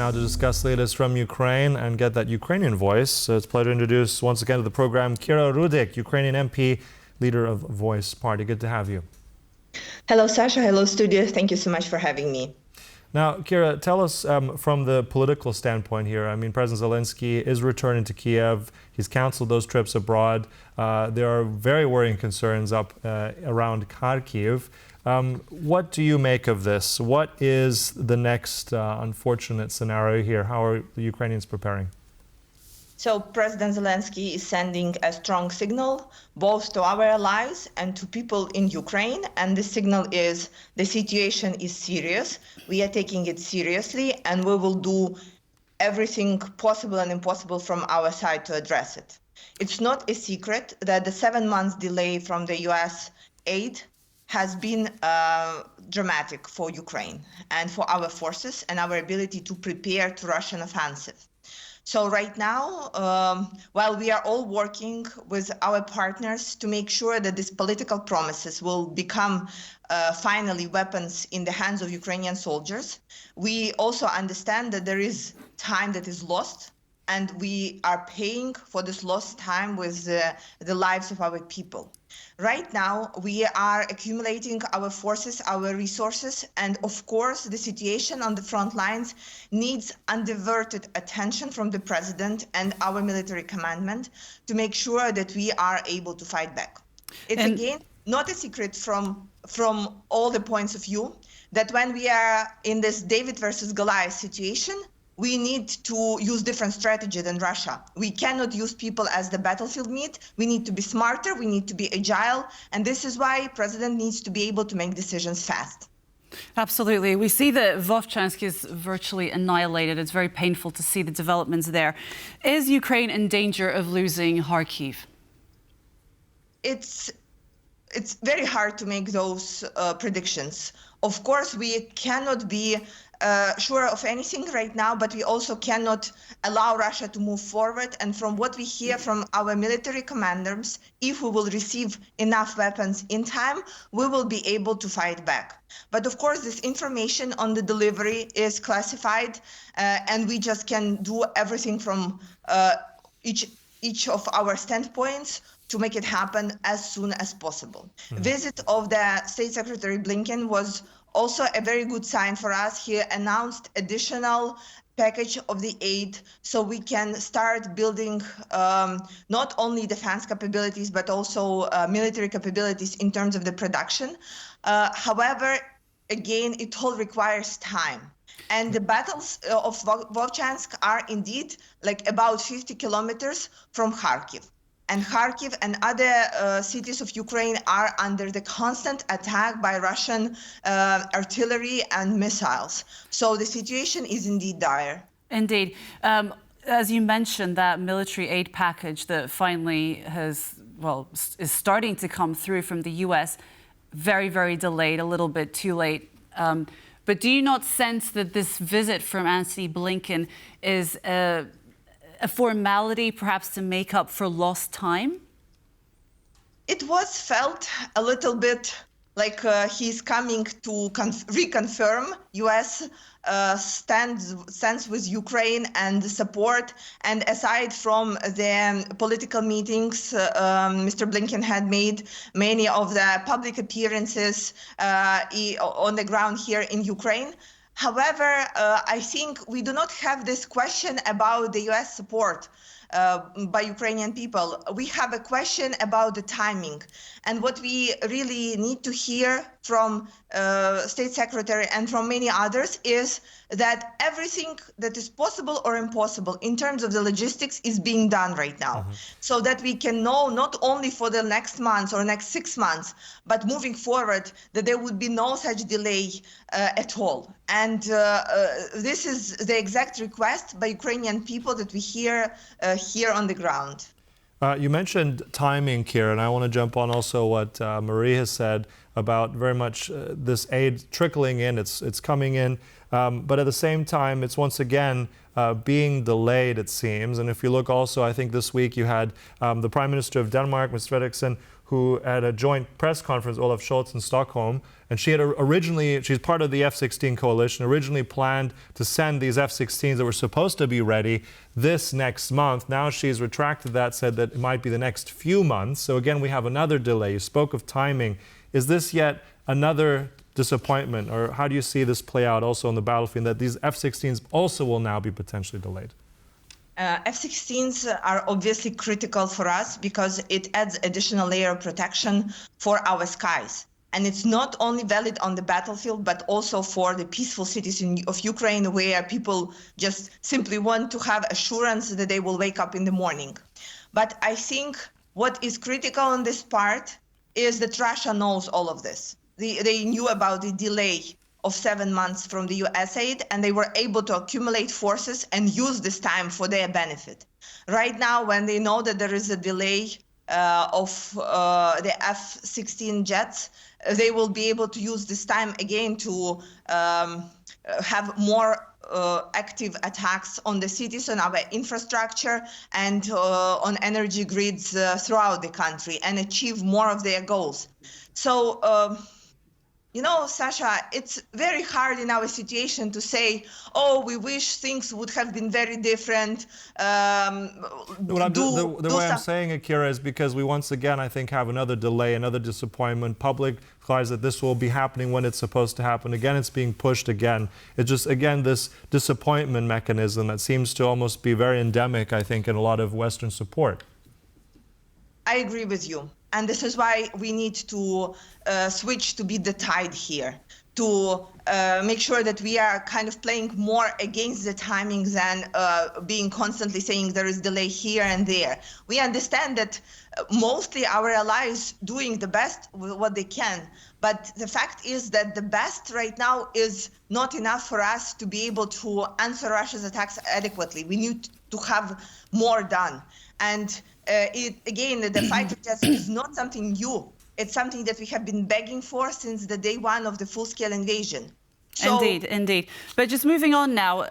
now to discuss the latest from Ukraine and get that Ukrainian voice. So it's a pleasure to introduce once again to the program Kira Rudik, Ukrainian MP, leader of Voice Party. Good to have you. Hello, Sasha. Hello, studio. Thank you so much for having me. Now, Kira, tell us from the political standpoint here. I mean, President Zelensky is returning to Kiev. He's canceled those trips abroad. There are very worrying concerns up around Kharkiv. What do you make of this? What is the next unfortunate scenario here? How are the Ukrainians preparing? So President Zelensky is sending a strong signal both to our allies and to people in Ukraine. And the signal is the situation is serious. We are taking it seriously, and we will do everything possible and impossible from our side to address it. It's not a secret that the 7 months delay from the US aid has been dramatic for Ukraine and for our forces and our ability to prepare to Russian offensive. So right now, while we are all working with our partners to make sure that these political promises will become finally weapons in the hands of Ukrainian soldiers, we also understand that there is time that is lost, and we are paying for this lost time with the lives of our people. Right now, we are accumulating our forces, our resources, and of course, the situation on the front lines needs undiverted attention from the president and our military commandment to make sure that we are able to fight back. It's again not a secret from all the points of view that when we are in this David versus Goliath situation, we need to use different strategy than Russia. We cannot use people as the battlefield meat. We need to be smarter, we need to be agile, and this is why President needs to be able to make decisions fast. Absolutely. We see that Vovchansk is virtually annihilated. It's very painful to see the developments there. Is Ukraine in danger of losing Kharkiv? It's very hard to make those predictions. Of course, we cannot be sure of anything right now, but we also cannot allow Russia to move forward. And from what we hear from our military commanders, if we will receive enough weapons in time, we will be able to fight back. But of course, this information on the delivery is classified, and we just can do everything from each of our standpoints to make it happen as soon as possible. Visit of the State Secretary Blinkin was also a very good sign for us. He announced additional package of the aid so we can start building not only defense capabilities, but also military capabilities in terms of the production. However, again, it all requires time. And the battles of Vovchansk are indeed like about 50 kilometers from Kharkiv. And Kharkiv and other cities of Ukraine are under the constant attack by Russian artillery and missiles. So the situation is indeed dire. Indeed. As you mentioned, that military aid package that finally is starting to come through from the US, very, very delayed, a little bit too late. But do you not sense that this visit from Antony Blinkin is a formality perhaps to make up for lost time? It was felt a little bit like he's coming to reconfirm US stands with Ukraine and support. And aside from the political meetings Mr. Blinkin had made, many of the public appearances on the ground here in Ukraine. However, I think we do not have this question about the US support by Ukrainian people. We have a question about the timing. And what we really need to hear from State Secretary and from many others is that everything that is possible or impossible in terms of the logistics is being done right now. So that we can know not only for the next months or next 6 months, but moving forward, that there would be no such delay at all. And this is the exact request by Ukrainian people that we hear here on the ground. You mentioned timing, Kira, and I want to jump on also what Marie has said about very much this aid trickling in, it's coming in, but at the same time, it's once again being delayed, it seems. And if you look also, I think this week you had the Prime Minister of Denmark, Ms. Frederiksen, who had a joint press conference, Olaf Scholz in Stockholm, and she had originally, she's part of the F-16 coalition, originally planned to send these F-16s that were supposed to be ready this next month. Now she's retracted that, said that it might be the next few months. So again, we have another delay. You spoke of timing. Is this yet another disappointment, or how do you see this play out also on the battlefield, that these F-16s also will now be potentially delayed? F-16s are obviously critical for us because it adds additional layer of protection for our skies. And it's not only valid on the battlefield, but also for the peaceful cities of Ukraine, where people just simply want to have assurance that they will wake up in the morning. But I think what is critical on this part is that Russia knows all of this. They knew about the delay of 7 months from the US aid, and they were able to accumulate forces and use this time for their benefit. Right now, when they know that there is a delay of the F-16 jets, they will be able to use this time again to have more active attacks on the cities, on our infrastructure, and on energy grids throughout the country, and achieve more of their goals. So, you know, Sasha, it's very hard in our situation to say, oh, we wish things would have been very different. The way I'm saying it, Kira, is because we once again, I think, have another delay, another disappointment. Public realize that this will be happening when it's supposed to happen. Again, it's being pushed again. It's just, again, this disappointment mechanism that seems to almost be very endemic, I think, in a lot of Western support. I agree with you. And this is why we need to switch to be the tide here, to make sure that we are kind of playing more against the timing than being constantly saying there is delay here and there. We understand that mostly our allies doing the best with what they can. But the fact is that the best right now is not enough for us to be able to answer Russia's attacks adequately. We need to have more done. And again, the fighter jets is not something new. It's something that we have been begging for since the day one of the full-scale invasion. So, indeed. But just moving on now,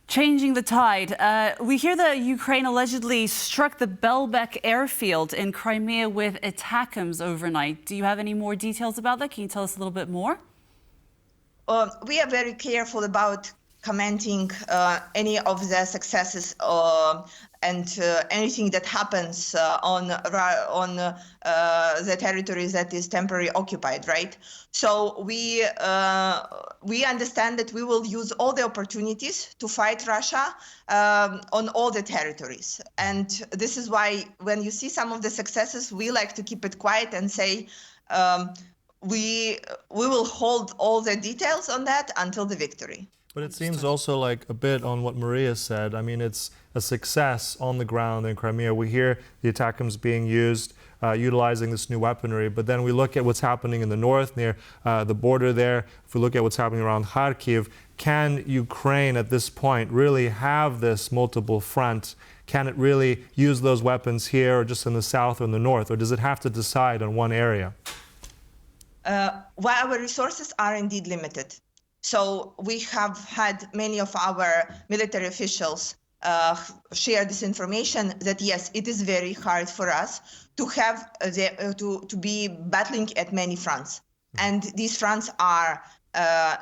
changing the tide. We hear that Ukraine allegedly struck the Belbek airfield in Crimea with ATACMS overnight. Do you have any more details about that? Can you tell us a little bit more? We are very careful about commenting any of the successes and anything that happens on the territories that is temporarily occupied, right? So we understand that we will use all the opportunities to fight Russia on all the territories. And this is why when you see some of the successes, we like to keep it quiet and say, we will hold all the details on that until the victory. But it seems also like a bit on what Maria said. I mean, it's a success on the ground in Crimea. We hear the ATACMS being used, utilizing this new weaponry. But then we look at what's happening in the north near the border there. If we look at what's happening around Kharkiv, can Ukraine at this point really have this multiple front? Can it really use those weapons here or just in the south or in the north? Or does it have to decide on one area? While our resources are indeed limited. So we have had many of our military officials share this information that yes, it is very hard for us to have to be battling at many fronts, and these fronts are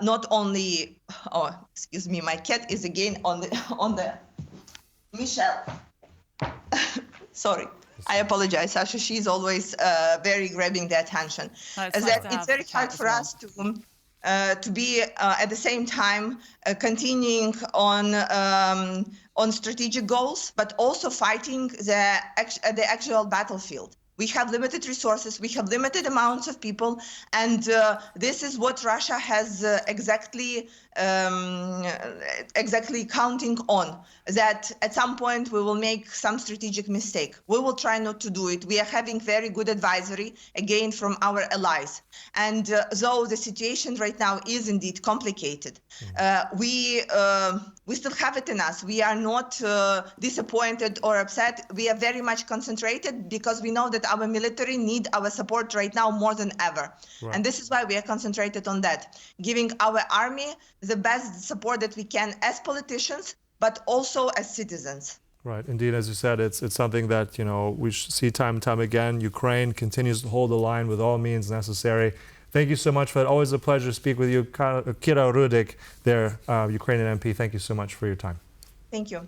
not only. Oh, excuse me, my cat is again on the. Michelle, sorry. I apologize, Sasha. She's always very grabbing the attention. No, it's very hard for us to be at the same time continuing on strategic goals, but also fighting the actual battlefield. We have limited resources, we have limited amounts of people, and this is what Russia has exactly counting on, that at some point we will make some strategic mistake. We will try not to do it. We are having very good advisory, again, from our allies. And though the situation right now is indeed complicated, we still have it in us. We are not disappointed or upset. We are very much concentrated because we know that our military need our support right now more than ever. Right. And this is why we are concentrated on that, giving our army the best support that we can as politicians, but also as citizens. Right. Indeed, as you said, it's something that, you know, we see time and time again. Ukraine continues to hold the line with all means necessary. Thank you so much for that. Always a pleasure to speak with you. Kira Rudik, there, Ukrainian MP. Thank you so much for your time. Thank you.